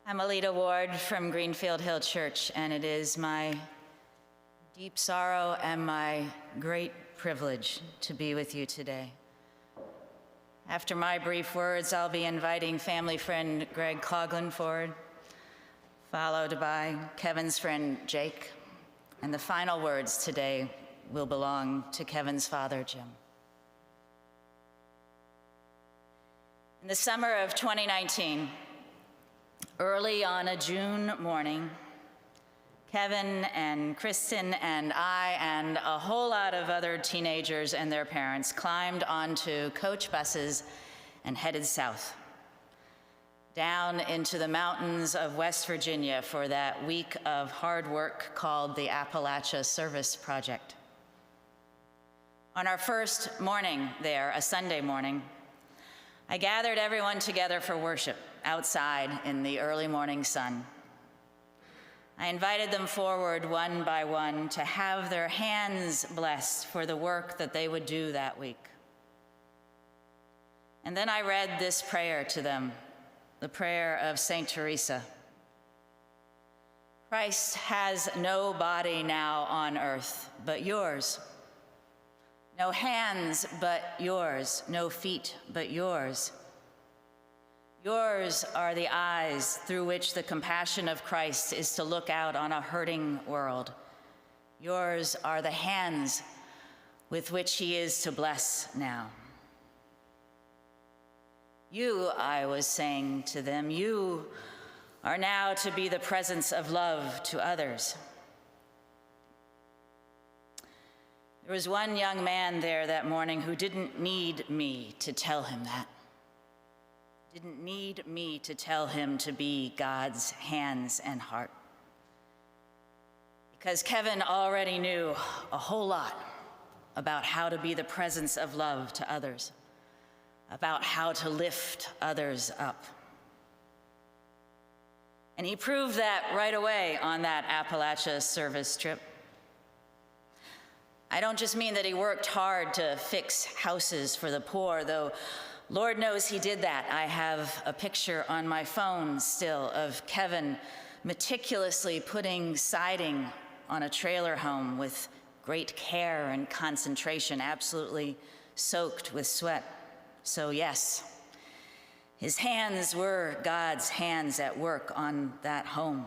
I'm Alida Ward from Greenfield Hill Church, and it is my deep sorrow and my great privilege to be with you today. After my brief words, I'll be inviting family friend Greg Coghlan forward, followed by Kevin's friend Jake, and the final words today will belong to Kevin's father, Jim. In the summer of 2019, early on a June morning, Kevin and Kristen and I and a whole lot of other teenagers and their parents climbed onto coach buses and headed south, down into the mountains of West Virginia for that week of hard work called the Appalachia Service Project. On our first morning there, a Sunday morning, I gathered everyone together for worship outside in the early morning sun. I invited them forward one by one to have their hands blessed for the work that they would do that week. And then I read this prayer to them, the prayer of Saint Teresa. Christ has no body now on earth but yours. No hands but yours, no feet but yours. Yours are the eyes through which the compassion of Christ is to look out on a hurting world. Yours are the hands with which he is to bless now. You, I was saying to them, you are now to be the presence of love to others. There was one young man there that morning who didn't need me to tell him that. Didn't need me to tell him to be God's hands and heart. Because Kevin already knew a whole lot about how to be the presence of love to others, about how to lift others up. And he proved that right away on that Appalachia service trip. I don't just mean that he worked hard to fix houses for the poor, though Lord knows he did that. I have a picture on my phone still of Kevin meticulously putting siding on a trailer home with great care and concentration, absolutely soaked with sweat. So yes, his hands were God's hands at work on that home.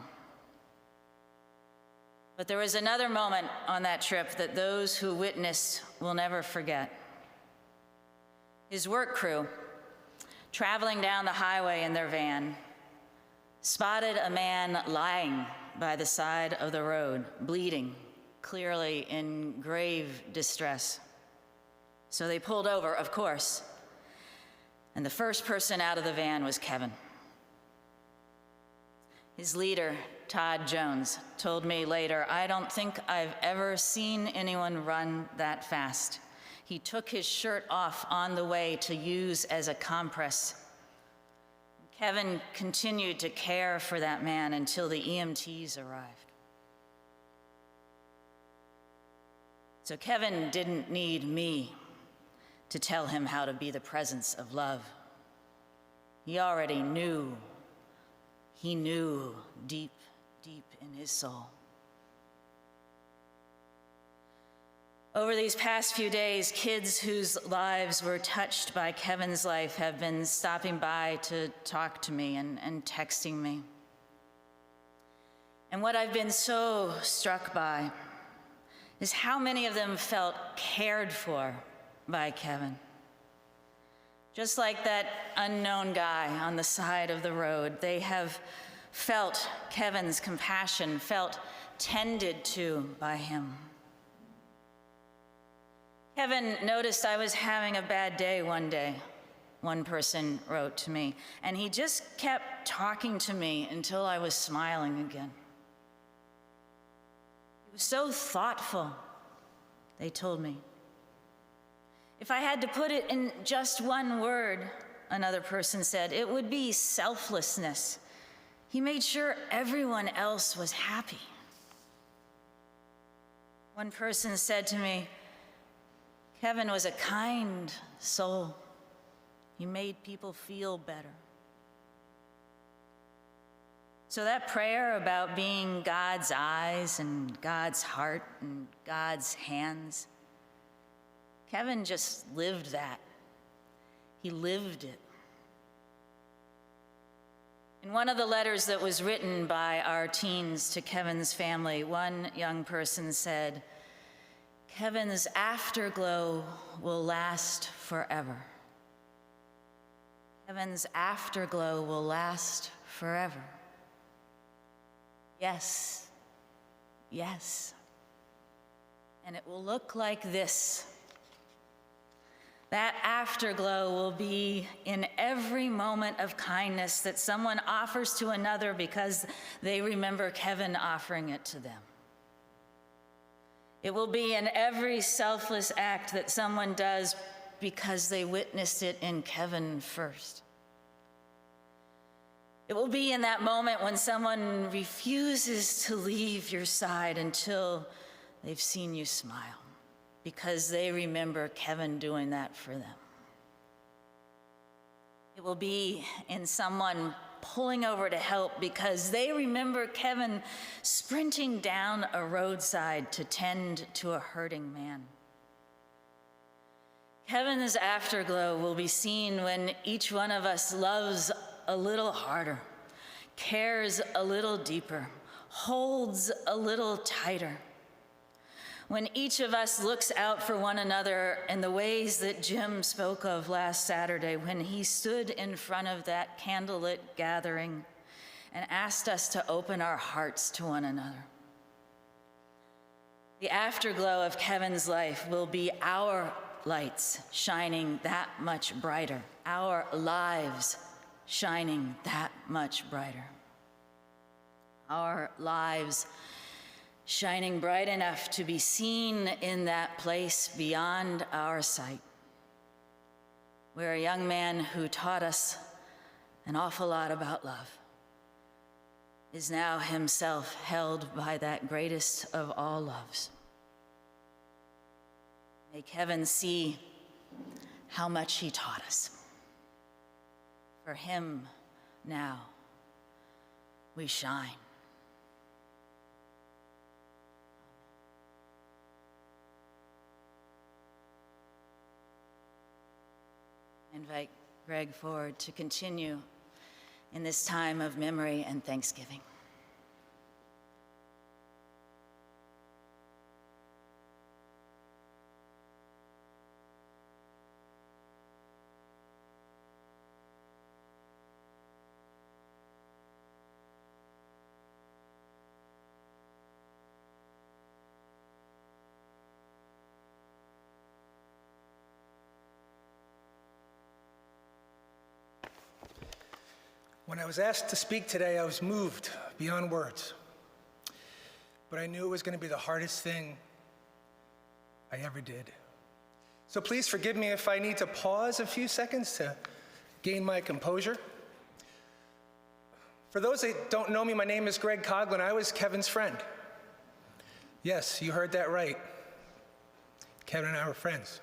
But there was another moment on that trip that those who witnessed will never forget. His work crew, traveling down the highway in their van, spotted a man lying by the side of the road, bleeding, clearly in grave distress. So they pulled over, of course, and the first person out of the van was Kevin. His leader, Todd Jones, told me later, I don't think I've ever seen anyone run that fast. He took his shirt off on the way to use as a compress. Kevin continued to care for that man until the EMTs arrived. So Kevin didn't need me to tell him how to be the presence of love. He already knew. He knew deep, deep in his soul. Over these past few days, kids whose lives were touched by Kevin's life have been stopping by to talk to me and texting me. And what I've been so struck by is how many of them felt cared for by Kevin. Just like that unknown guy on the side of the road, they have felt Kevin's compassion, felt tended to by him. Kevin noticed I was having a bad day one day, one person wrote to me, and he just kept talking to me until I was smiling again. He was so thoughtful, they told me. If I had to put it in just one word, another person said, it would be selflessness. He made sure everyone else was happy. One person said to me, Kevin was a kind soul. He made people feel better. So that prayer about being God's eyes and God's heart and God's hands, Kevin just lived that. He lived it. In one of the letters that was written by our teens to Kevin's family, one young person said, "Kevin's afterglow will last forever." Kevin's afterglow will last forever. Yes, yes. And it will look like this. That afterglow will be in every moment of kindness that someone offers to another because they remember Kevin offering it to them. It will be in every selfless act that someone does because they witnessed it in Kevin first. It will be in that moment when someone refuses to leave your side until they've seen you smile, because they remember Kevin doing that for them. It will be in someone pulling over to help because they remember Kevin sprinting down a roadside to tend to a hurting man. Kevin's afterglow will be seen when each one of us loves a little harder, cares a little deeper, holds a little tighter. When each of us looks out for one another in the ways that Jim spoke of last Saturday when he stood in front of that candlelit gathering and asked us to open our hearts to one another. The afterglow of Kevin's life will be our lights shining that much brighter, our lives shining that much brighter. Our lives shining bright enough to be seen in that place beyond our sight, where a young man who taught us an awful lot about love is now himself held by that greatest of all loves. May Kevin see how much he taught us. For him now we shine. I invite Greg forward to continue in this time of memory and thanksgiving. When I was asked to speak today, I was moved beyond words. But I knew it was going to be the hardest thing I ever did. So please forgive me if I need to pause a few seconds to gain my composure. For those that don't know me, my name is Greg Coghlan. I was Kevin's friend. Yes, you heard that right. Kevin and I were friends.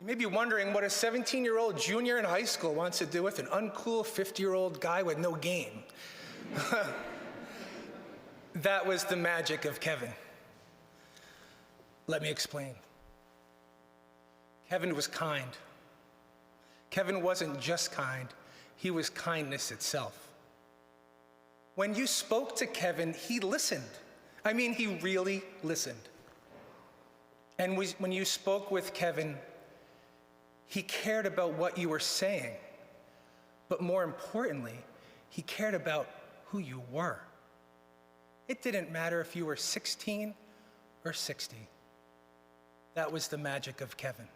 You may be wondering what a 17-year-old junior in high school wants to do with an uncool 50-year-old guy with no game. That was the magic of Kevin. Let me explain. Kevin was kind. Kevin wasn't just kind, he was kindness itself. When you spoke to Kevin, he listened. I mean, he really listened. And when you spoke with Kevin, he cared about what you were saying, but more importantly, he cared about who you were. It didn't matter if you were 16 or 60. That was the magic of Kevin.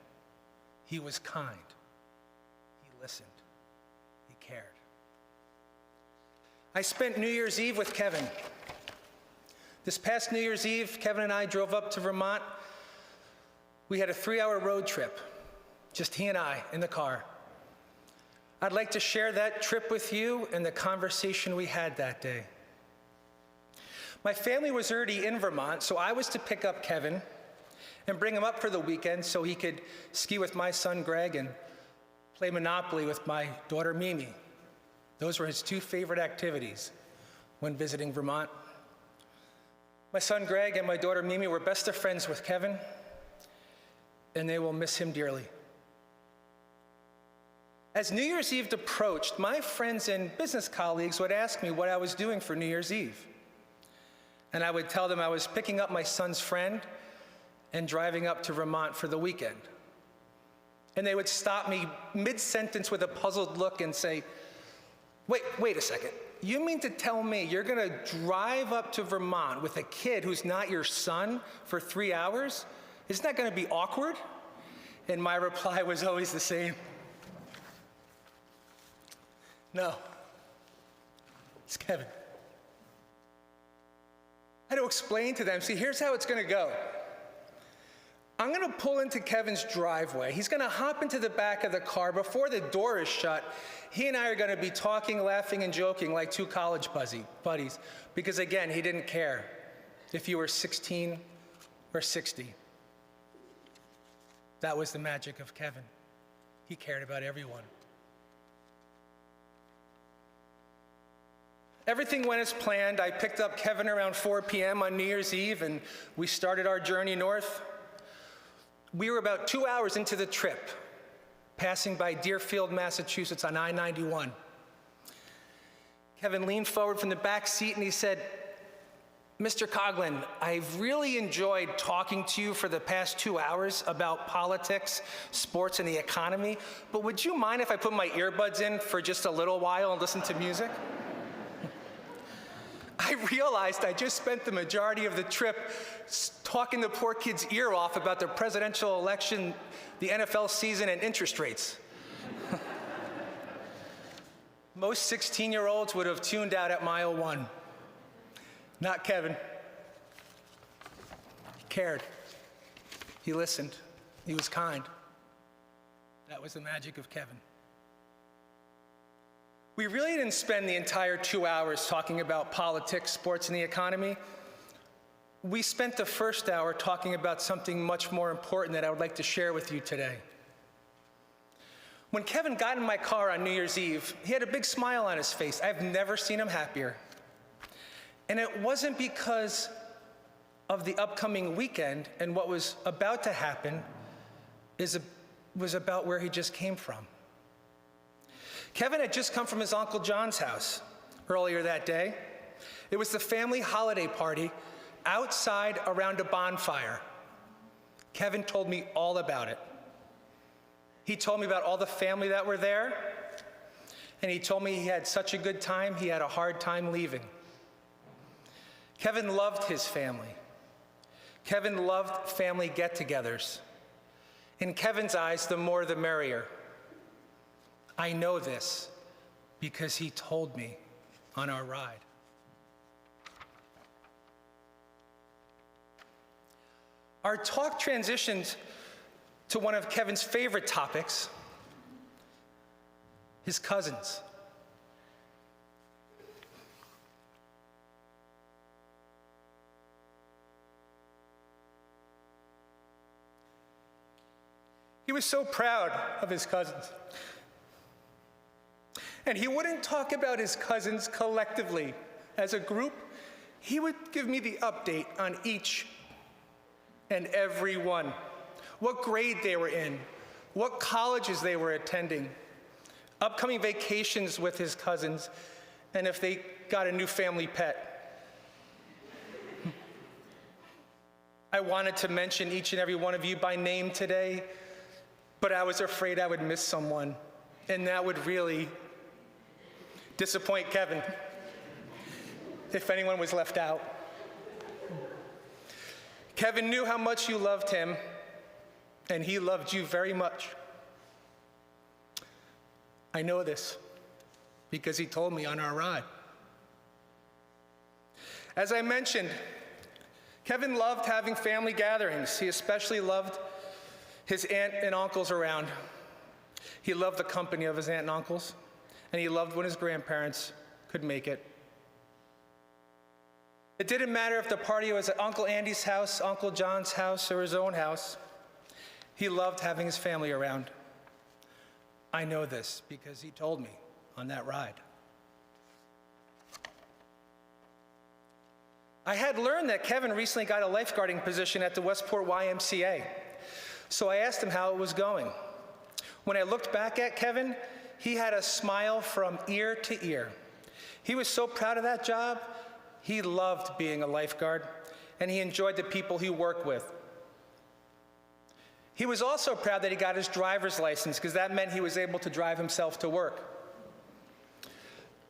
He was kind. He listened. He cared. I spent New Year's Eve with Kevin. This past New Year's Eve, Kevin and I drove up to Vermont. We had a 3-hour road trip. Just he and I in the car. I'd like to share that trip with you and the conversation we had that day. My family was already in Vermont, so I was to pick up Kevin and bring him up for the weekend so he could ski with my son Greg and play Monopoly with my daughter Mimi. Those were his two favorite activities when visiting Vermont. My son Greg and my daughter Mimi were best of friends with Kevin, and they will miss him dearly. As New Year's Eve approached, my friends and business colleagues would ask me what I was doing for New Year's Eve. And I would tell them I was picking up my son's friend and driving up to Vermont for the weekend. And they would stop me mid-sentence with a puzzled look and say, wait a second. You mean to tell me you're gonna drive up to Vermont with a kid who's not your son for 3 hours? Isn't that gonna be awkward? And my reply was always the same. No, it's Kevin. I had to explain to them, see, here's how it's gonna go. I'm gonna pull into Kevin's driveway. He's gonna hop into the back of the car. Before the door is shut, he and I are gonna be talking, laughing, and joking like two college buddies. Because again, he didn't care if you were 16 or 60. That was the magic of Kevin. He cared about everyone. Everything went as planned. I picked up Kevin around 4 p.m. on New Year's Eve, and we started our journey north. We were about 2 hours into the trip, passing by Deerfield, Massachusetts on I-91. Kevin leaned forward from the back seat and he said, "Mr. Coghlan, I've really enjoyed talking to you for the past 2 hours about politics, sports, and the economy, but would you mind if I put my earbuds in for just a little while and listen to music?" I realized I just spent the majority of the trip talking the poor kid's ear off about the presidential election, the NFL season, and interest rates. Most 16-year-olds would have tuned out at mile 1. Not Kevin. He cared. He listened. He was kind. That was the magic of Kevin. We really didn't spend the entire 2 hours talking about politics, sports, and the economy. We spent the first hour talking about something much more important that I would like to share with you today. When Kevin got in my car on New Year's Eve, he had a big smile on his face. I've never seen him happier. And it wasn't because of the upcoming weekend and what was about to happen, was about where he just came from. Kevin had just come from his Uncle John's house earlier that day. It was the family holiday party outside around a bonfire. Kevin told me all about it. He told me about all the family that were there, and he told me he had such a good time, he had a hard time leaving. Kevin loved his family. Kevin loved family get-togethers. In Kevin's eyes, the more the merrier. I know this because he told me on our ride. Our talk transitioned to one of Kevin's favorite topics, his cousins. He was so proud of his cousins. And he wouldn't talk about his cousins collectively. As a group, he would give me the update on each and every one. What grade they were in, what colleges they were attending, upcoming vacations with his cousins, and if they got a new family pet. I wanted to mention each and every one of you by name today, but I was afraid I would miss someone, and that would really disappoint Kevin if anyone was left out. Kevin knew how much you loved him, and he loved you very much. I know this because he told me on our ride. As I mentioned, Kevin loved having family gatherings. He especially loved his aunt and uncles around. He loved the company of his aunt and uncles, and he loved when his grandparents could make it. It didn't matter if the party was at Uncle Andy's house, Uncle John's house, or his own house. He loved having his family around. I know this because he told me on that ride. I had learned that Kevin recently got a lifeguarding position at the Westport YMCA, so I asked him how it was going. When I looked back at Kevin, he had a smile from ear to ear. He was so proud of that job. He loved being a lifeguard, and he enjoyed the people he worked with. He was also proud that he got his driver's license, because that meant he was able to drive himself to work.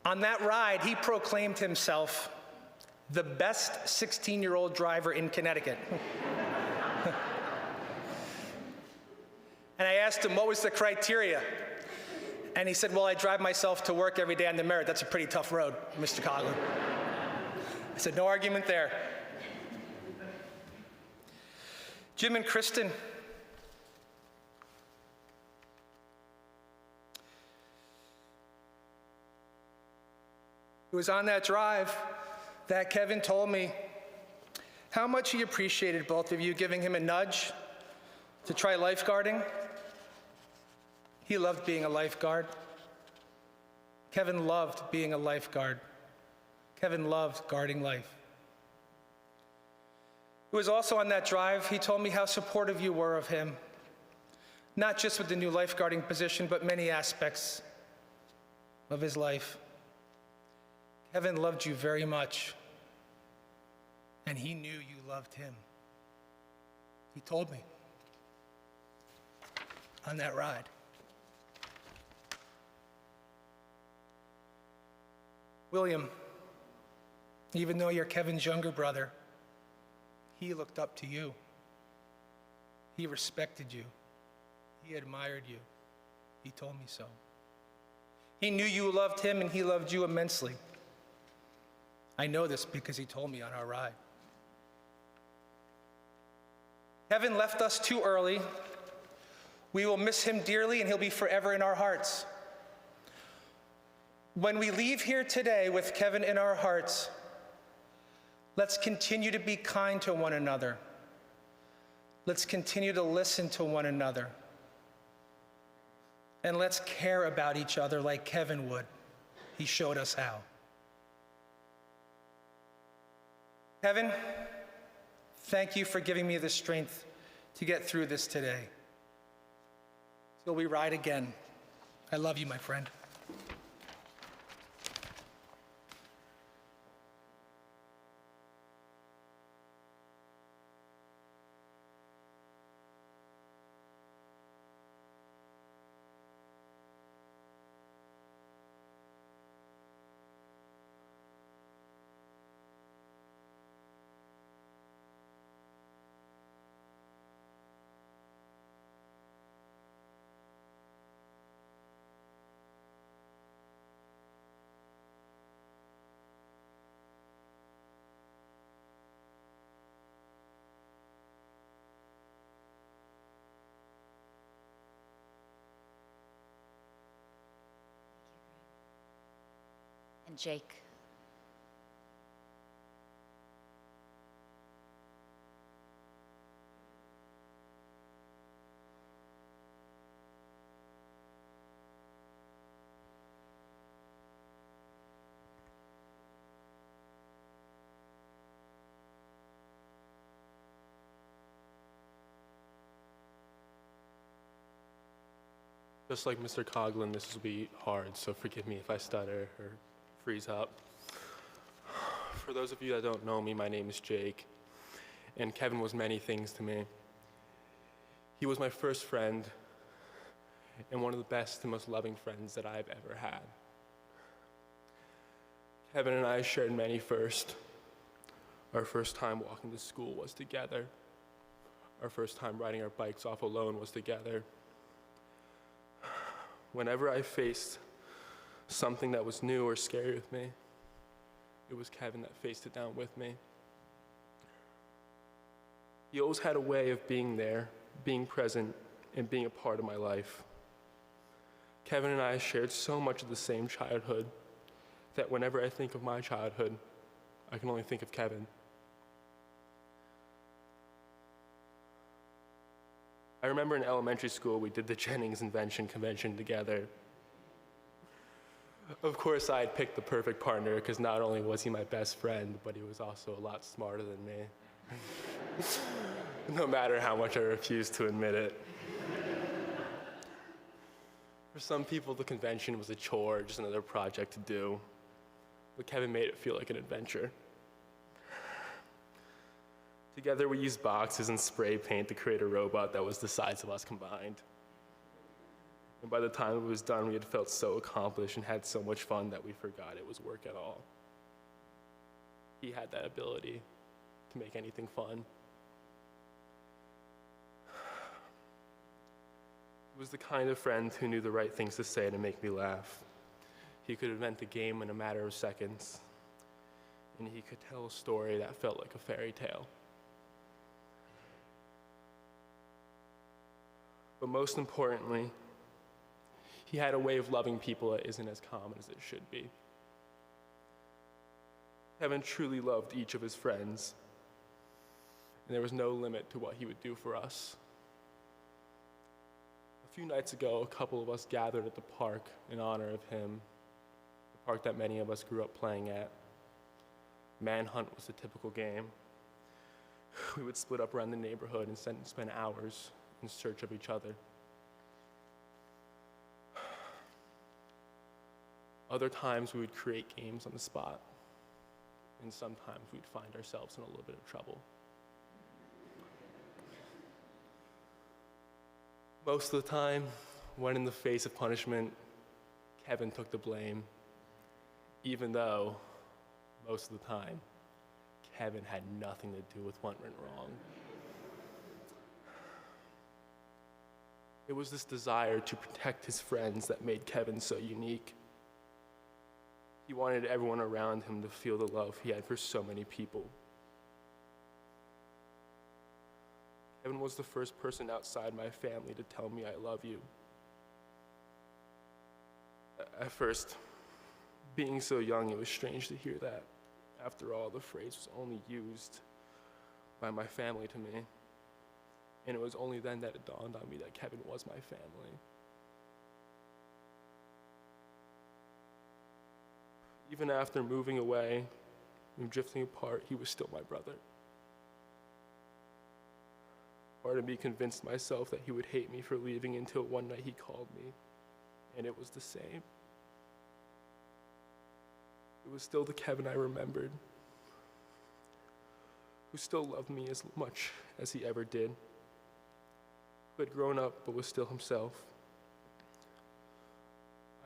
On that ride, he proclaimed himself the best 16-year-old driver in Connecticut. And I asked him what was the criteria. And he said, well, I drive myself to work every day on the Merritt. That's a pretty tough road, Mr. Coghlan. I said, no argument there. Jim and Kristen. It was on that drive that Kevin told me how much he appreciated both of you giving him a nudge to try lifeguarding. He loved being a lifeguard. Kevin loved being a lifeguard. Kevin loved guarding life. It was also on that drive he told me how supportive you were of him, not just with the new lifeguarding position, but many aspects of his life. Kevin loved you very much, and he knew you loved him. He told me on that ride. William, even though you're Kevin's younger brother, he looked up to you. He respected you. He admired you. He told me so. He knew you loved him, and he loved you immensely. I know this because he told me on our ride. Kevin left us too early. We will miss him dearly, and he'll be forever in our hearts. When we leave here today with Kevin in our hearts, let's continue to be kind to one another. Let's continue to listen to one another. And let's care about each other like Kevin would. He showed us how. Kevin, thank you for giving me the strength to get through this today. Till we ride again. I love you, my friend. And Jake. Just like Mr. Coghlan, this will be hard, so forgive me if I stutter or freeze up. For those of you that don't know me, my name is Jake, and Kevin was many things to me. He was my first friend, and one of the best and most loving friends that I've ever had. Kevin and I shared many firsts. Our first time walking to school was together. Our first time riding our bikes off alone was together. Whenever I faced something that was new or scary with me, it was Kevin that faced it down with me. He always had a way of being there, being present, and being a part of my life. Kevin and I shared so much of the same childhood that whenever I think of my childhood, I can only think of Kevin. I remember in elementary school, we did the Jennings Invention Convention together. Of course, I had picked the perfect partner because not only was he my best friend, but he was also a lot smarter than me. No matter how much I refused to admit it. For some people, the convention was a chore, just another project to do. But Kevin made it feel like an adventure. Together, we used boxes and spray paint to create a robot that was the size of us combined. And by the time it was done, we had felt so accomplished and had so much fun that we forgot it was work at all. He had that ability to make anything fun. He was the kind of friend who knew the right things to say to make me laugh. He could invent a game in a matter of seconds, and he could tell a story that felt like a fairy tale. But most importantly, he had a way of loving people that isn't as common as it should be. Kevin truly loved each of his friends, and there was no limit to what he would do for us. A few nights ago, a couple of us gathered at the park in honor of him, the park that many of us grew up playing at. Manhunt was the typical game. We would split up around the neighborhood and spend hours in search of each other. Other times we would create games on the spot, and sometimes we'd find ourselves in a little bit of trouble. Most of the time, when in the face of punishment, Kevin took the blame, even though most of the time, Kevin had nothing to do with what went wrong. It was this desire to protect his friends that made Kevin so unique. He wanted everyone around him to feel the love he had for so many people. Kevin was the first person outside my family to tell me I love you. At first, being so young, it was strange to hear that. After all, the phrase was only used by my family to me. And it was only then that it dawned on me that Kevin was my family. Even after moving away and drifting apart, he was still my brother. Part of me convinced myself that he would hate me for leaving until one night he called me, and it was the same. It was still the Kevin I remembered, who still loved me as much as he ever did, who had grown up but was still himself.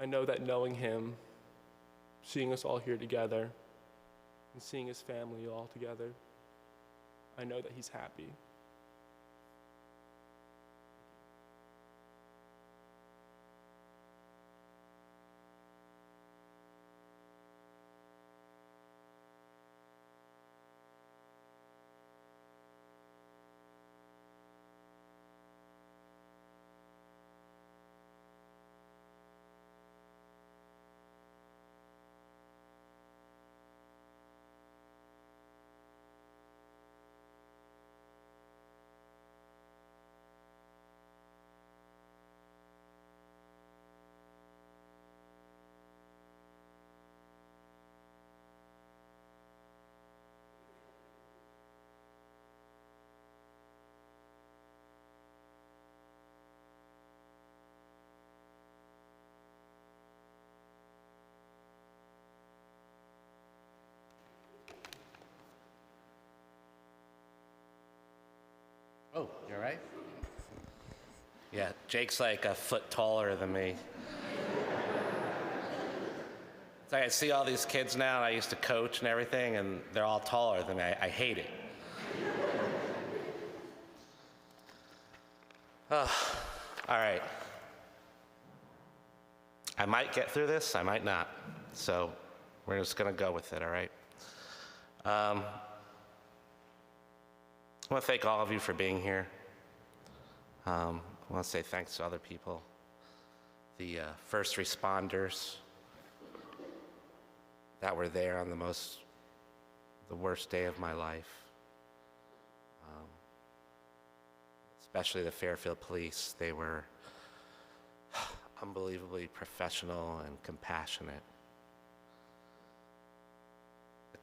I know that knowing him, seeing us all here together, and seeing his family all together, I know that he's happy. Oh, you all right? Yeah, Jake's like a foot taller than me. It's like I see all these kids now, and I used to coach and everything, and they're all taller than me. I hate it. Oh, all right. I might get through this, I might not. So we're just gonna go with it, all right? I want to thank all of you for being here. I want to say thanks to other people, the first responders that were there on the worst day of my life, especially the Fairfield police. They were unbelievably professional and compassionate.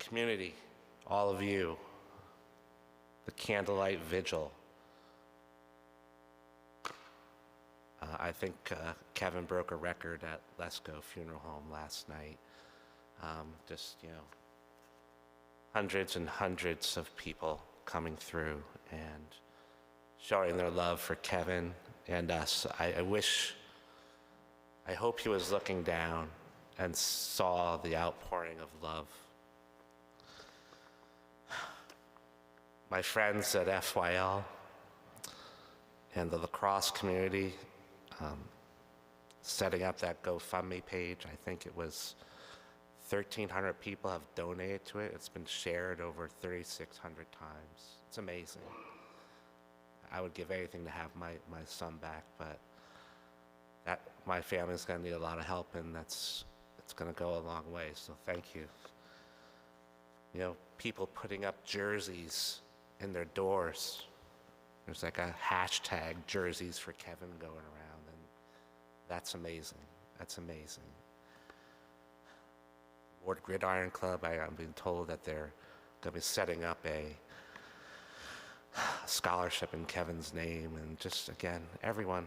community, all of you, the candlelight vigil. I think Kevin broke a record at Lesko Funeral Home last night. Just, hundreds and hundreds of people coming through and showing their love for Kevin and us. I hope he was looking down and saw the outpouring of love. My friends at FYL and the lacrosse community, setting up that GoFundMe page. I think it was 1,300 people have donated to it. It's been shared over 3,600 times. It's amazing. I would give anything to have my son back, but my family's gonna need a lot of help, and it's gonna go a long way, so thank you. People putting up jerseys in their doors. There's like a hashtag jerseys for Kevin going around, and that's amazing. That's amazing. Ward Gridiron Club, I'm being told that they're going to be setting up a scholarship in Kevin's name, and just, again, everyone.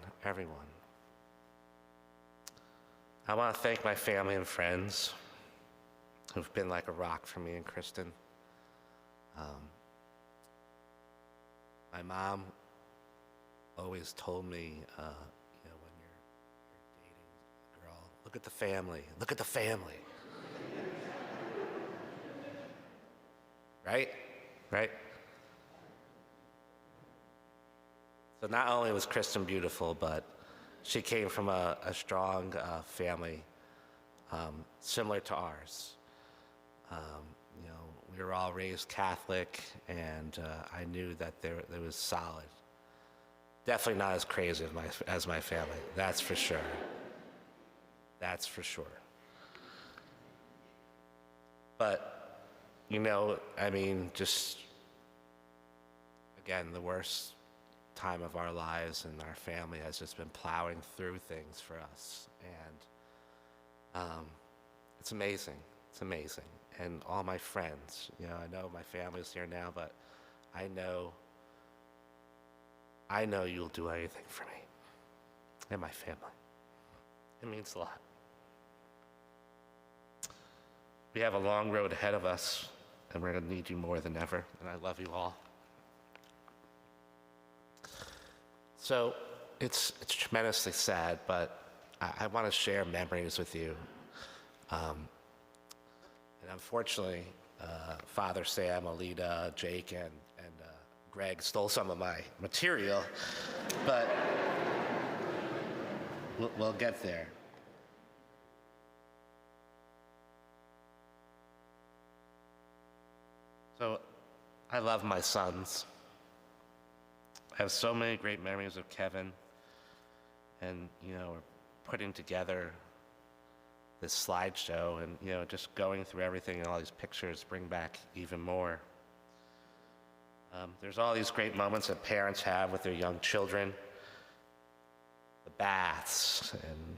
I want to thank my family and friends who've been like a rock for me and Kristen. My mom always told me, when you're dating a girl, look at the family. Right? So not only was Kristen beautiful, but she came from a strong family similar to ours. We were all raised Catholic, and I knew that there was solid. Definitely not as crazy as my family, that's for sure. But, just, again, the worst time of our lives, and our family has just been plowing through things for us. And it's amazing. And all my friends, I know my family's here now, but I know you'll do anything for me and my family. It means a lot. We have a long road ahead of us, and we're going to need you more than ever, and I love you all. So it's tremendously sad, but I want to share memories with you. And unfortunately, Father Sam, Alida, Jake, and Greg stole some of my material, but we'll get there. So I love my sons. I have so many great memories of Kevin, and we're putting together this slideshow, and just going through everything, and all these pictures bring back even more. There's all these great moments that parents have with their young children. The baths and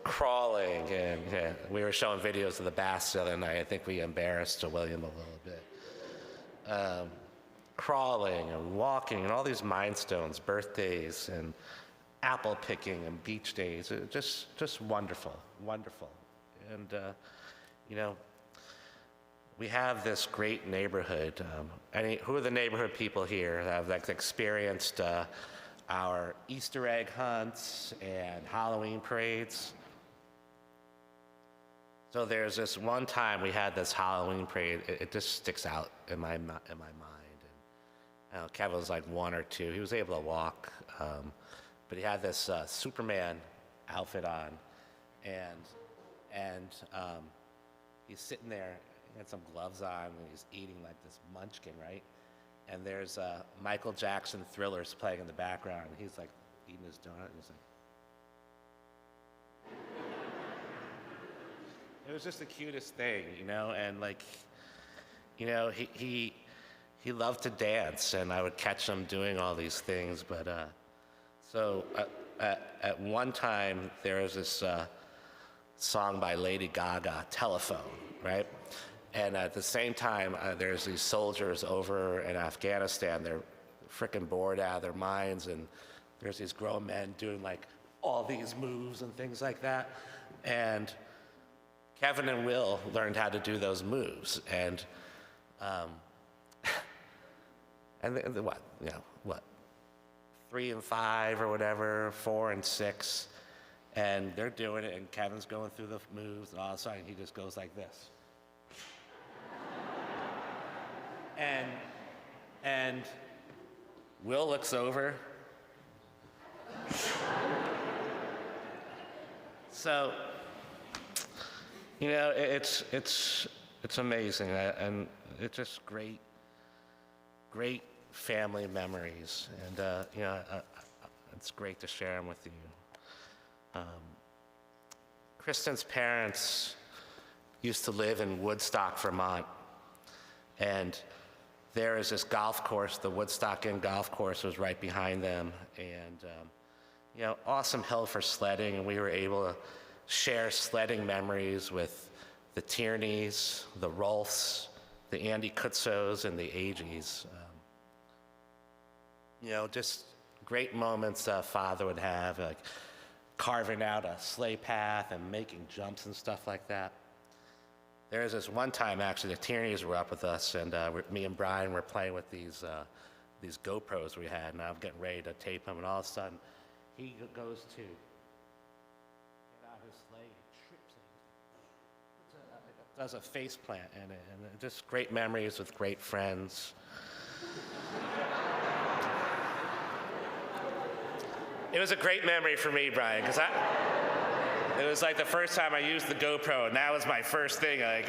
crawling, and we were showing videos of the baths the other night. I think we embarrassed William a little bit. Crawling and walking and all these milestones, birthdays and apple picking and beach days, just wonderful. And we have this great neighborhood. Who are the neighborhood people here that have experienced our Easter egg hunts and Halloween parades? So there's this one time we had this Halloween parade. It just sticks out in my mind. And Kevin was like 1 or 2. He was able to walk, but he had this Superman outfit on, and he's sitting there. He had some gloves on, and he's eating like this munchkin, right? And there's Michael Jackson Thrillers playing in the background. And he's like eating his donut, and he's like. It was just the cutest thing, and he loved to dance, and I would catch him doing all these things. But so at one time, there was this song by Lady Gaga, Telephone, right? And at the same time, there's these soldiers over in Afghanistan. They're freaking bored out of their minds, and there's these grown men doing like all these moves and things like that. And Kevin and Will learned how to do those moves, and what, 3 and 5 or whatever, 4 and 6, and they're doing it, and Kevin's going through the moves, and all of a sudden he just goes like this. And Will looks over. So, it's amazing, and it's just great family memories, and it's great to share them with you. Kristen's parents used to live in Woodstock, Vermont, and there is this golf course. The Woodstock Inn golf course was right behind them, and awesome hill for sledding, and we were able to share sledding memories with the Tierneys, the Rolfs, the Andy Kuczos, and the Agees. Just great moments Father would have, like carving out a sleigh path and making jumps and stuff like that. There was this one time, actually, the Tierneys were up with us, and me and Brian were playing with these GoPros we had, and I'm getting ready to tape them, and all of a sudden, he goes to get out his sleigh, trips it, does a face plant in it, and just great memories with great friends. It was a great memory for me, Brian, because it was like the first time I used the GoPro, and that was my first thing. I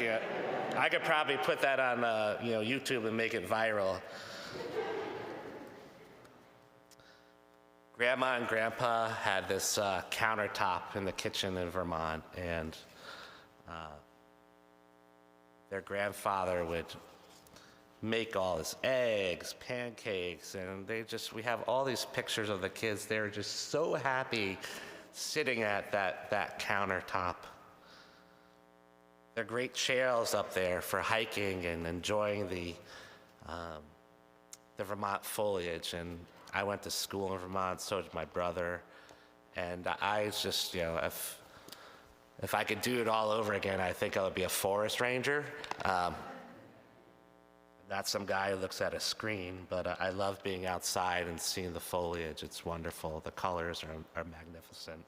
could probably put that on YouTube and make it viral. Grandma and Grandpa had this countertop in the kitchen in Vermont, and their grandfather would make all his eggs, pancakes, and we have all these pictures of the kids. They were just so happy sitting at that countertop. There are great trails up there for hiking and enjoying the Vermont foliage. And I went to school in Vermont, so did my brother. And I just, if I could do it all over again, I think I would be a forest ranger. Not some guy who looks at a screen, but I love being outside and seeing the foliage. It's wonderful. The colors are magnificent.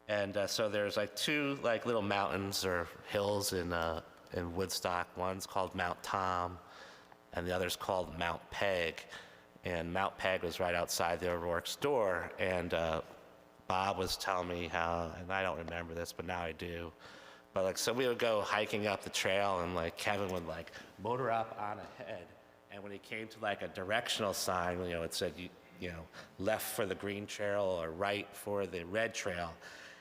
And so there's like 2 little mountains or hills in Woodstock. One's called Mount Tom, and the other's called Mount Peg. And Mount Peg was right outside the O'Rourke's door. And Bob was telling me how, and I don't remember this, but now I do. But so we would go hiking up the trail, and Kevin would motor up on ahead, and when he came to a directional sign, it said left for the green trail or right for the red trail,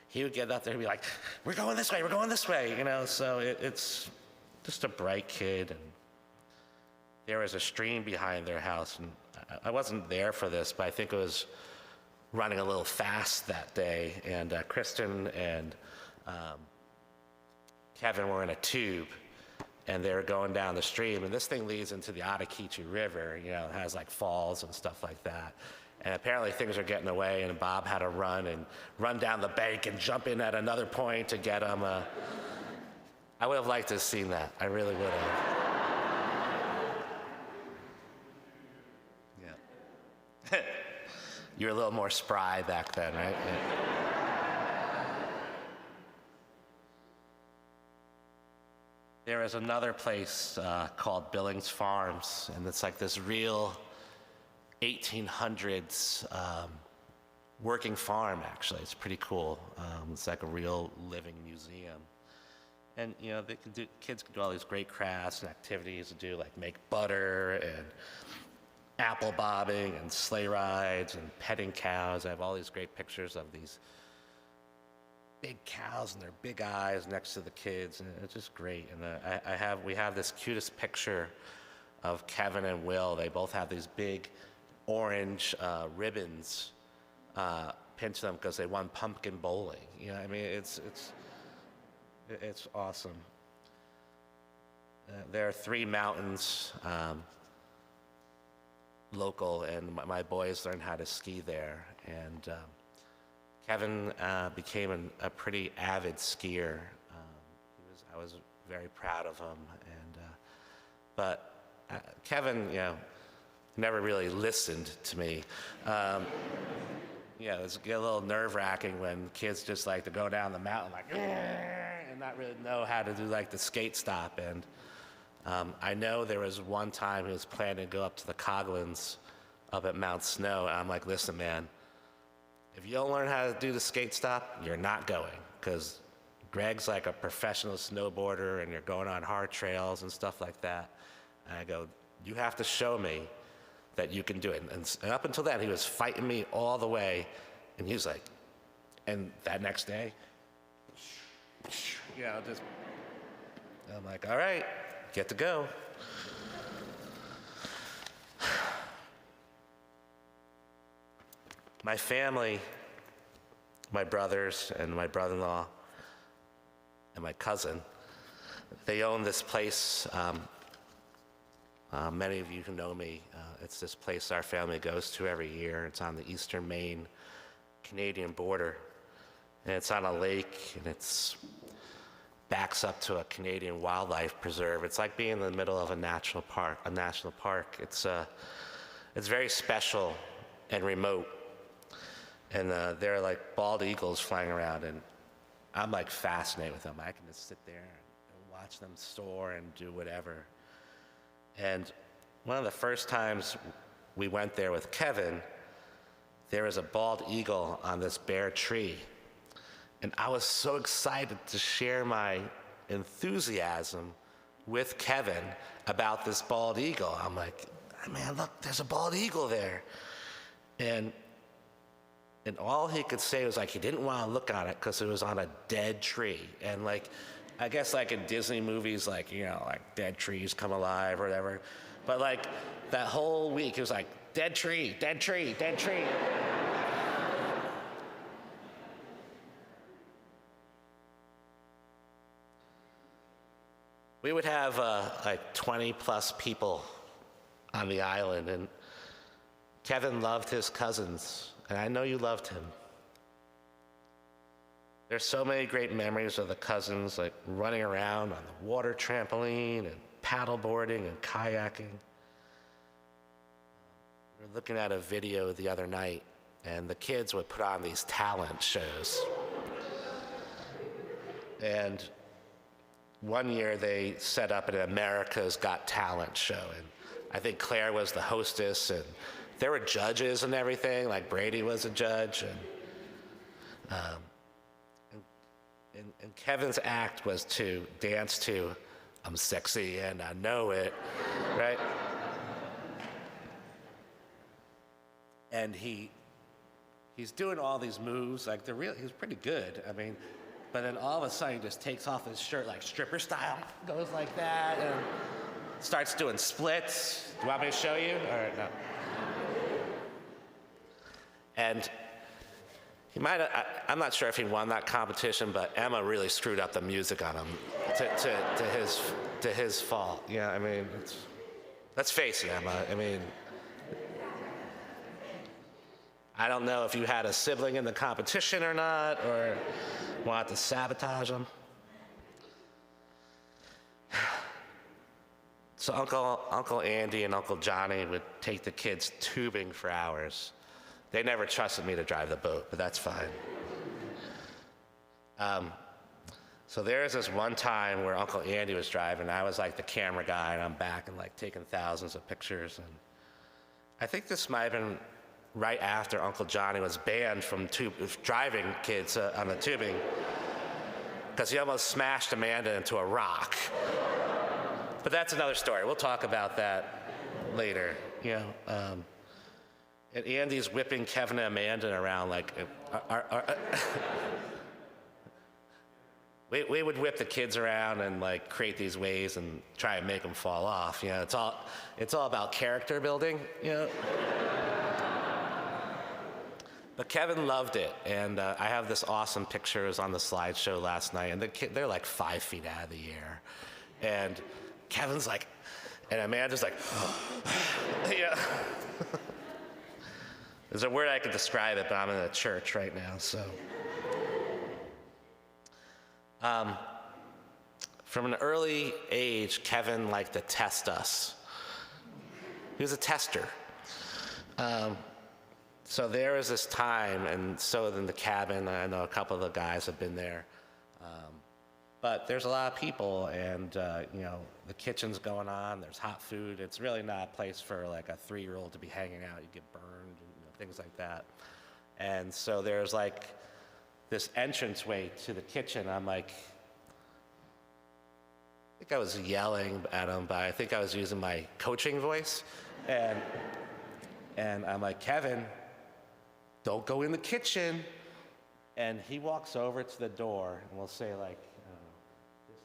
he would get up there and be like, "We're going this way, we're going this way," So it's just a bright kid, and there was a stream behind their house, and I wasn't there for this, but I think it was running a little fast that day, and Kristen and Kevin were in a tube, and they were going down the stream, and this thing leads into the Ottauquechee River. It has falls and stuff like that. And apparently things are getting away, and Bob had to run down the bank and jump in at another point to get him. I would have liked to have seen that. I really would have. Yeah. You were a little more spry back then, right? Yeah. There is another place called Billings Farms, and it's this real 1800s working farm, actually. It's pretty cool. It's a real living museum. And, kids can do all these great crafts and activities to do, make butter and apple bobbing and sleigh rides and petting cows. I have all these great pictures of these big cows and their big eyes next to the kids, and it's just great. And we have this cutest picture of Kevin and Will. They both have these big orange ribbons pinned to them because they won pumpkin bowling. It's awesome. There are 3 mountains local, and my boys learned how to ski there. And Kevin became a pretty avid skier. I was very proud of him. But Kevin, never really listened to me. It's a little nerve-wracking when kids just like to go down the mountain like, and not really know how to do like the skate stop. And I know there was one time he was planning to go up to the Coghlans up at Mount Snow, and I'm like, listen, man, if you don't learn how to do the skate stop, you're not going, because Greg's like a professional snowboarder, and you're going on hard trails and stuff like that. And I go, you have to show me that you can do it. And up until then, he was fighting me all the way, and he was like, and that next day, I'm like, all right, get to go. My family, my brothers and my brother-in-law and my cousin, they own this place. Many of you who know me, it's this place our family goes to every year. It's on the eastern Maine Canadian border, and it's on a lake, and it's backs up to a Canadian wildlife preserve. It's like being in the middle of a national park. It's very special and remote, and there are like bald eagles flying around, and I'm like fascinated with them. I can just sit there and watch them soar and do whatever. And one of the first times we went there with Kevin, there was a bald eagle on this bare tree. And I was so excited to share my enthusiasm with Kevin about this bald eagle. I'm like, man, look, there's a bald eagle there. And all he could say was like, he didn't want to look on it because it was on a dead tree. And like, I guess like in Disney movies, like, like dead trees come alive or whatever. But like that whole week, it was like, dead tree, dead tree, dead tree. We would have like 20 plus people on the island, and Kevin loved his cousins, and I know you loved him. There's so many great memories of the cousins, like running around on the water trampoline and paddleboarding and kayaking. We were looking at a video the other night, and the kids would put on these talent shows. And one year they set up an America's Got Talent show, and I think Claire was the hostess, and there were judges and everything, like Brady was a judge, and Kevin's act was to dance to "I'm Sexy and I Know It," right? And he's doing all these moves, like he's pretty good. I mean, but then all of a sudden he just takes off his shirt like stripper style, goes like that, and starts doing splits. Do you want me to show you? Or no? And he might have, I'm not sure if he won that competition, but Emma really screwed up the music on him to his fault. Yeah, I mean, let's face it, Emma. I mean, I don't know if you had a sibling in the competition or not, or wanted to sabotage him. So Uncle Andy and Uncle Johnny would take the kids tubing for hours. They never trusted me to drive the boat, but that's fine. So there's this one time where Uncle Andy was driving, I was like the camera guy, and I'm back and like taking thousands of pictures. And I think this might have been right after Uncle Johnny was banned from driving kids on the tubing, because he almost smashed Amanda into a rock. But that's another story. We'll talk about that later. And Andy's whipping Kevin and Amanda around like, we would whip the kids around and like create these waves and try and make them fall off. It's all about character building. But Kevin loved it, and I have this awesome picture. It was on the slideshow last night, and they're like 5 feet out of the air, and Kevin's like, and Amanda's like, yeah. There's a word I could describe it, but I'm in a church right now, so. From an early age, Kevin liked to test us. He was a tester. So there was this time, and so in the cabin, I know a couple of the guys have been there, but there's a lot of people, and the kitchen's going on, there's hot food. It's really not a place for like a 3-year-old to be hanging out. You get burned, and things like that. And so there's like this entranceway to the kitchen. I'm like, I think I was yelling at him, but I think I was using my coaching voice. And I'm like, Kevin, don't go in the kitchen. And he walks over to the door, and we'll say like, this is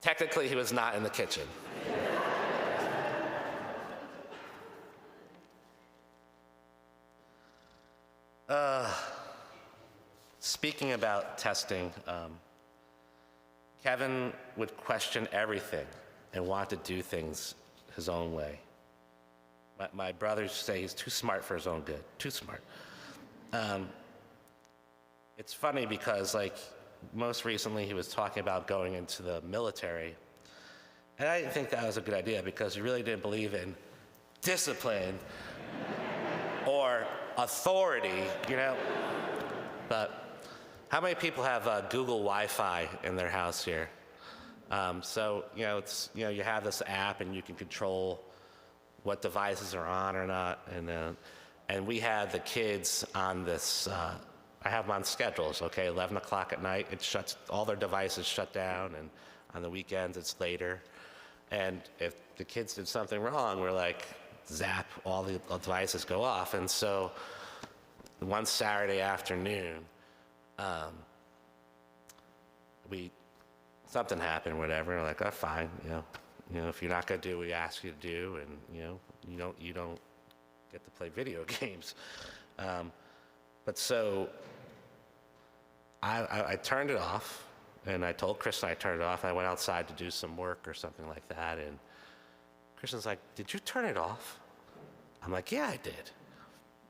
Technically, he was not in the kitchen. Speaking about testing, Kevin would question everything and want to do things his own way. My brothers say he's too smart for his own good, too smart. It's funny because like most recently he was talking about going into the military, and I didn't think that was a good idea because he really didn't believe in discipline or authority, But how many people have Google Wi-Fi in their house here? So you have this app and you can control what devices are on or not, and we had the kids on this. I have them on schedules. Okay, 11 o'clock at night, all their devices shut down, and on the weekends it's later. And if the kids did something wrong, we're like, zap, all the devices go off. And so one Saturday afternoon, something happened, whatever. We're like, oh, fine, if you're not gonna do what we ask you to do, and you don't get to play video games. But so I turned it off, and I told Kristen I turned it off. I went outside to do some work or something like that, and Kristen's like, did you turn it off? I'm like, yeah, I did.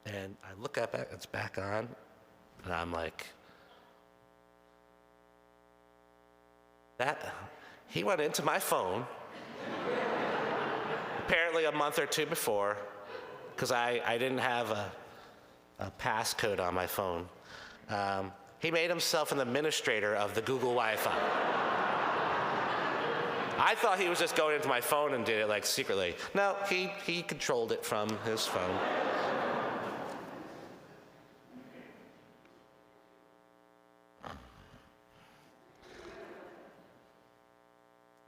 And I look up, it's back on, and I'm like, he went into my phone, apparently a month or two before, because I didn't have a passcode on my phone. He made himself an administrator of the Google Wi-Fi. I thought he was just going into my phone and did it like secretly. No, he controlled it from his phone.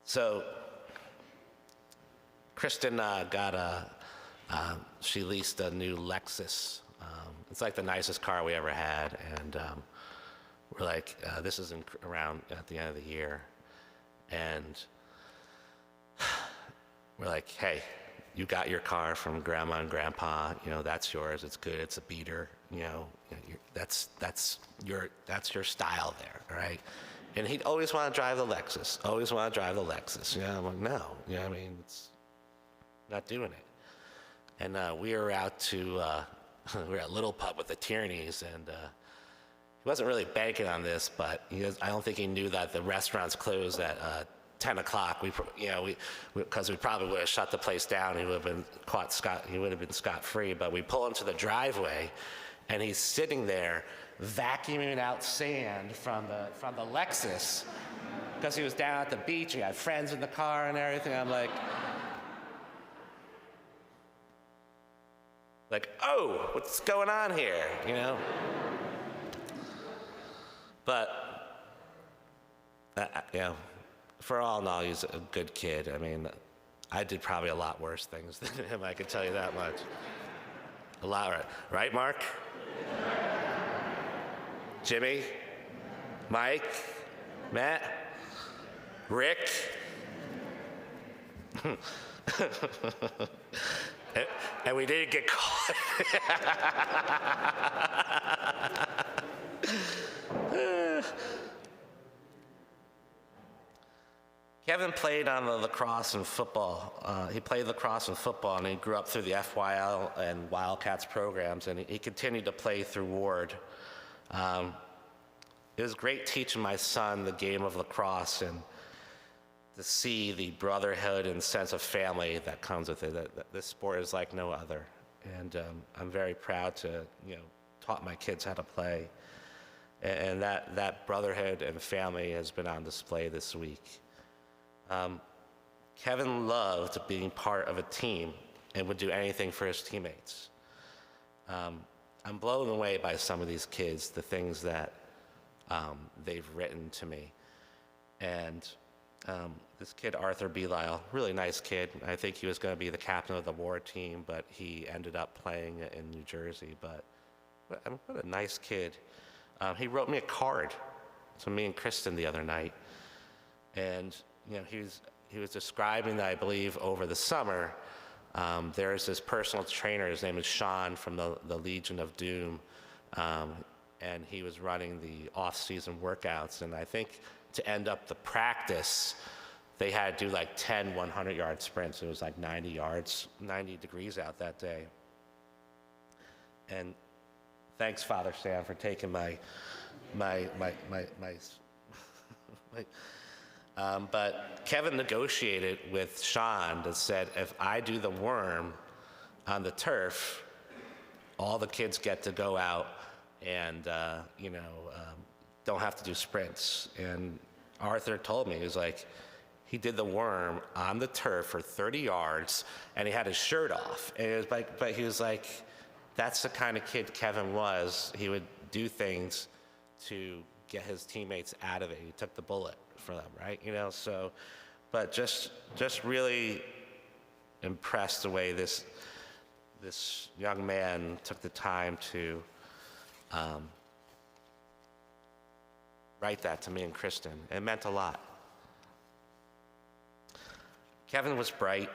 So Kristen she leased a new Lexus. It's like the nicest car we ever had, and we're like, this is around at the end of the year, and we're like, hey, you got your car from Grandma and Grandpa, that's yours, it's good, it's a beater, that's your style there, right? And he'd always want to drive the Lexus, always want to drive the Lexus. I'm like, no, it's not doing it. And we were out to, we were at Little Pub with the Tierneys, and he wasn't really banking on this, but I don't think he knew that the restaurants closed at 10 o'clock. Because we probably would have shut the place down. He would have been scot-free. But we pull into the driveway, and he's sitting there vacuuming out sand from the Lexus because he was down at the beach. He had friends in the car and everything. I'm like, oh, what's going on here, But, for all in all, he's a good kid. I mean, I did probably a lot worse things than him, I can tell you that much. A lot, right, Mark? Jimmy? Mike? Matt? Rick? And we didn't get caught. Kevin played on the lacrosse and football. He played lacrosse and football, and he grew up through the FYL and Wildcats programs, and he continued to play through Ward. It was great teaching my son the game of lacrosse and to see the brotherhood and sense of family that comes with it. This sport is like no other, and I'm very proud to, taught my kids how to play, and that brotherhood and family has been on display this week. Kevin loved being part of a team and would do anything for his teammates. I'm blown away by some of these kids, the things that they've written to me. And this kid, Arthur Belisle, really nice kid. I think he was going to be the captain of the war team, but he ended up playing in New Jersey. But what a nice kid. He wrote me a card to me and Kristen the other night. And he was describing that, I believe, over the summer, there's this personal trainer, his name is Sean from the Legion of Doom, and he was running the off-season workouts, and I think to end up the practice, they had to do like 10 100-yard sprints. It was like 90 yards, 90 degrees out that day. And thanks, Father Sam, for taking my but Kevin negotiated with Sean that said, if I do the worm on the turf, all the kids get to go out and, don't have to do sprints. And Arthur told me, he was like, he did the worm on the turf for 30 yards and he had his shirt off. And it was like, but he was like, that's the kind of kid Kevin was. He would do things to get his teammates out of it. He took the bullet for them, right? So, but just really impressed the way this young man took the time to write that to me and Kristen. It meant a lot. Kevin was bright,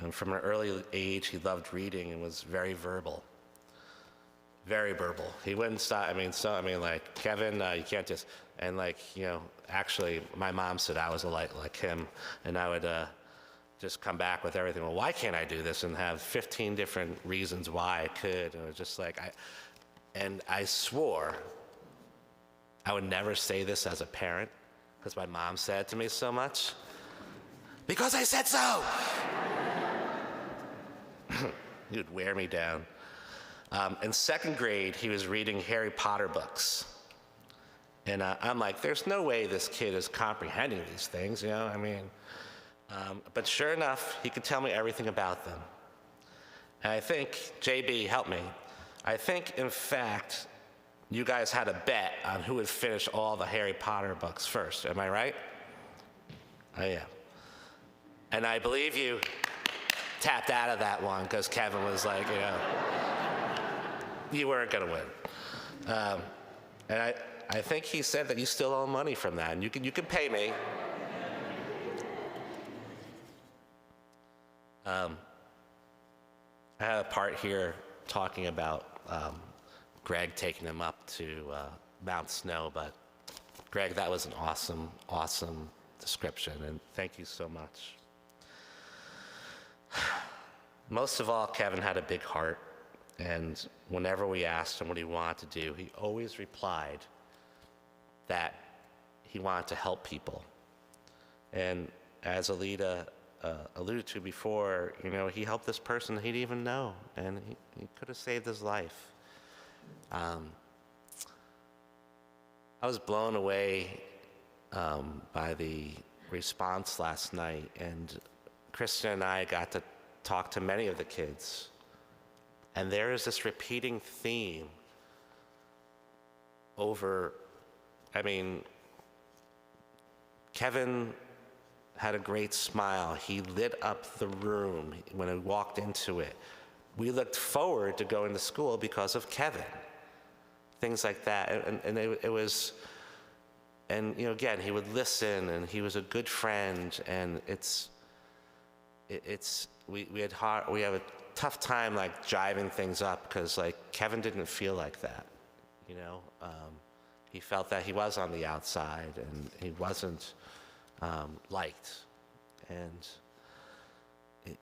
and from an early age, he loved reading and was very verbal. Very verbal. He wouldn't stop. Like, Kevin, you can't just, and actually, my mom said I was like him, and I would just come back with everything. Well, why can't I do this? And have 15 different reasons why I could. And it was just like, I swore I would never say this as a parent, because my mom said it to me so much. Because I said so! He would wear me down. In second grade, he was reading Harry Potter books. And I'm like, there's no way this kid is comprehending these things, But sure enough, he could tell me everything about them. And I think, JB, help me. I think, in fact, you guys had a bet on who would finish all the Harry Potter books first. Am I right? I am. And I believe you tapped out of that one because Kevin was like, you weren't going to win. And I think he said that you still owe money from that, and you can pay me. I have a part here talking about Greg taking him up to Mount Snow, but Greg, that was an awesome, awesome description, and thank you so much. Most of all, Kevin had a big heart, and whenever we asked him what he wanted to do, he always replied that he wanted to help people. And as Alida alluded to before, he helped this person he didn't even know, and he could have saved his life. I was blown away by the response last night, and Kristen and I got to talk to many of the kids, and there is this repeating theme over, Kevin had a great smile. He lit up the room when he walked into it. We looked forward to going to school because of Kevin. Things like that, and it was, and again, he would listen, and he was a good friend, and we have a tough time like jiving things up because like Kevin didn't feel like that, you know. He felt that he was on the outside and he wasn't liked, and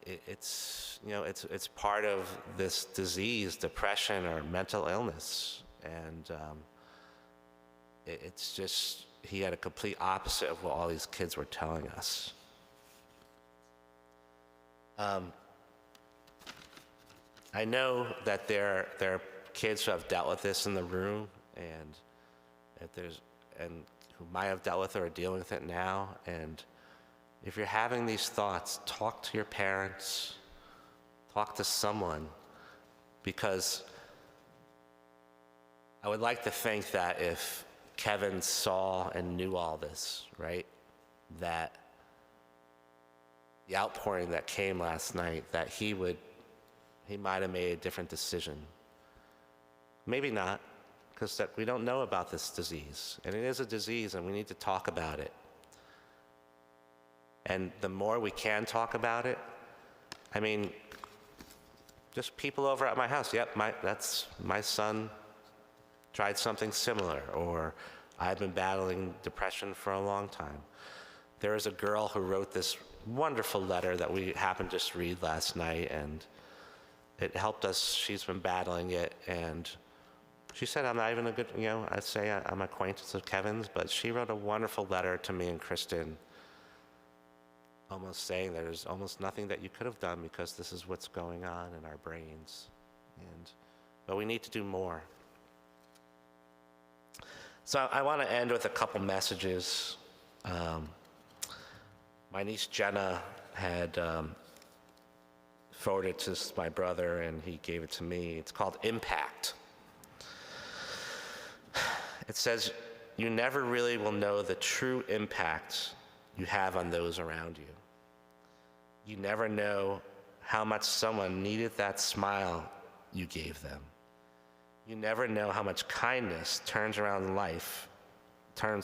it's you know it's part of this disease, depression or mental illness, and it's just he had a complete opposite of what all these kids were telling us. I know that there are kids who have dealt with this in the room, and who might have dealt with it or are dealing with it now. And if you're having these thoughts, talk to your parents, talk to someone, because I would like to think that if Kevin saw and knew all this, right, that the outpouring that came last night, that he might have made a different decision. Maybe not, because we don't know about this disease. And it is a disease, and we need to talk about it. And the more we can talk about it, I mean, just people over at my house, yep, my son tried something similar, or I've been battling depression for a long time. There is a girl who wrote this wonderful letter that we happened to just read last night, and it helped us. She's been battling it, and she said, I'm not even a good, you know, I'd say I'm an acquaintance of Kevin's, but she wrote a wonderful letter to me and Kristen, almost saying there's almost nothing that you could have done because this is what's going on in our brains. But we need to do more. So I want to end with a couple messages. My niece Jenna had forwarded it to my brother, and he gave it to me. It's called Impact. It says, you never really will know the true impact you have on those around you. You never know how much someone needed that smile you gave them. You never know how much kindness turns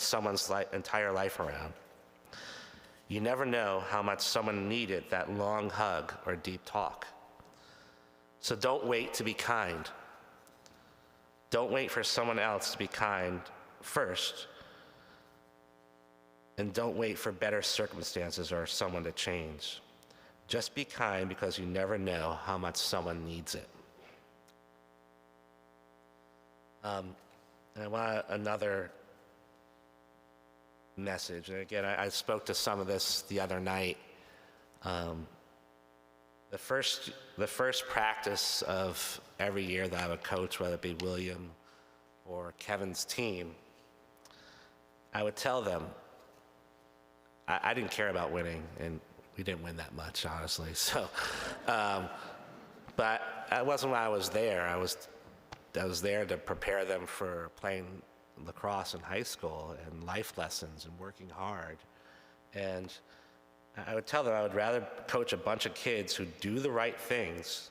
someone's entire life around. You never know how much someone needed that long hug or deep talk. So don't wait to be kind. Don't wait for someone else to be kind first. And don't wait for better circumstances or someone to change. Just be kind because you never know how much someone needs it. And I want another message. And again, I spoke to some of this the other night. The first practice of every year that I would coach, whether it be William or Kevin's team, I would tell them, I didn't care about winning, and we didn't win that much, honestly. So, but that wasn't why I was there. I was there to prepare them for playing lacrosse in high school and life lessons and working hard. And I would tell them I would rather coach a bunch of kids who do the right things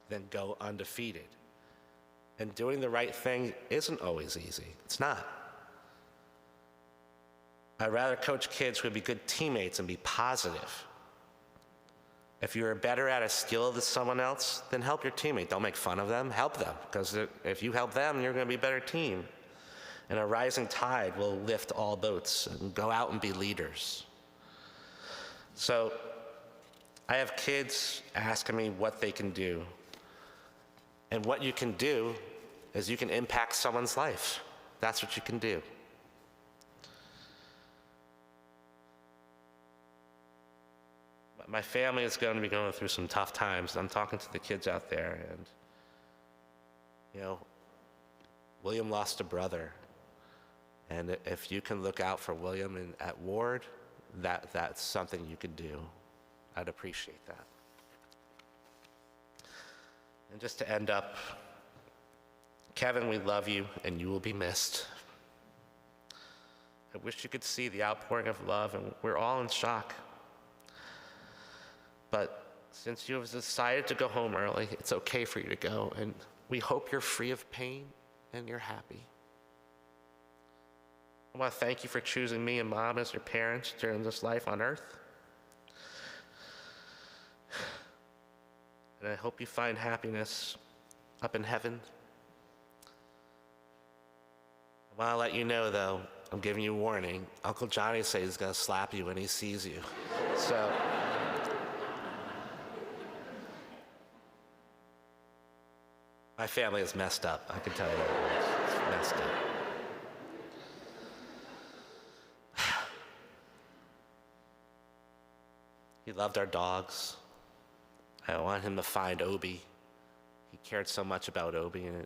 than go undefeated. And doing the right thing isn't always easy. It's not. I'd rather coach kids who would be good teammates and be positive. If you're better at a skill than someone else, then help your teammate. Don't make fun of them, help them. Because if you help them, you're going to be a better team. And a rising tide will lift all boats, and go out and be leaders. So I have kids asking me what they can do. And what you can do is you can impact someone's life. That's what you can do. My family is going to be going through some tough times. I'm talking to the kids out there, and, you know, William lost a brother. And if you can look out for William at Ward, that's something you could do. I'd appreciate that. And just to end up, Kevin, we love you, and you will be missed. I wish you could see the outpouring of love, and we're all in shock. But since you have decided to go home early, it's okay for you to go, and we hope you're free of pain and you're happy. I want to thank you for choosing me and Mom as your parents during this life on earth. And I hope you find happiness up in heaven. I want to let you know, though, I'm giving you warning. Uncle Johnny says he's going to slap you when he sees you. So, my family is messed up. I can tell you that. It's messed up. He loved our dogs. I want him to find Obi. He cared so much about Obi, and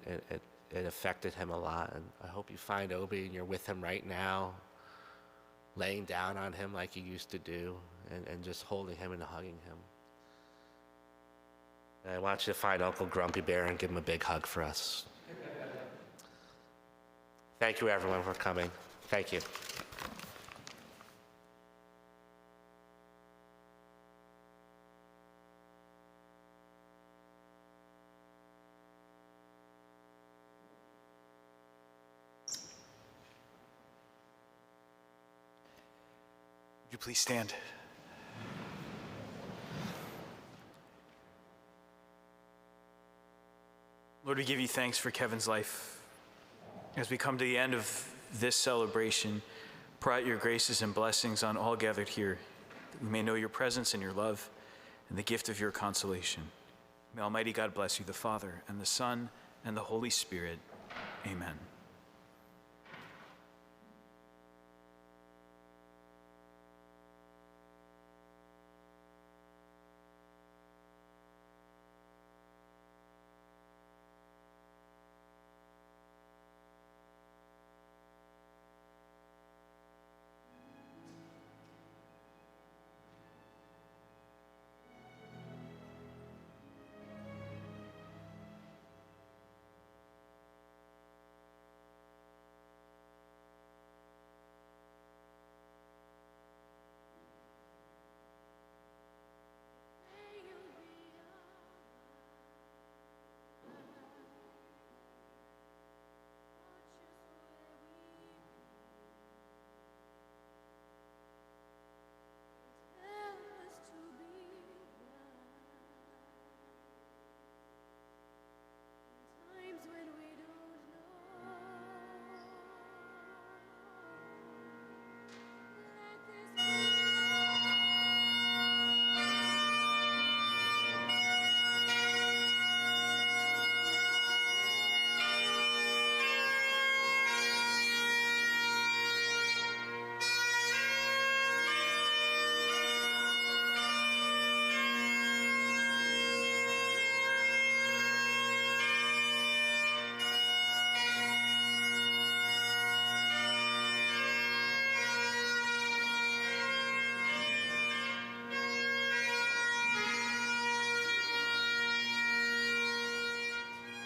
it affected him a lot. And I hope you find Obi and you're with him right now, laying down on him like you used to do, and just holding him and hugging him. And I want you to find Uncle Grumpy Bear and give him a big hug for us. Thank you, everyone, for coming. Thank you. Would you please stand? Lord, we give you thanks for Kevin's life. As we come to the end of this celebration, pour out your graces and blessings on all gathered here, that we may know your presence and your love and the gift of your consolation. May Almighty God bless you, the Father, and the Son, and the Holy Spirit. Amen.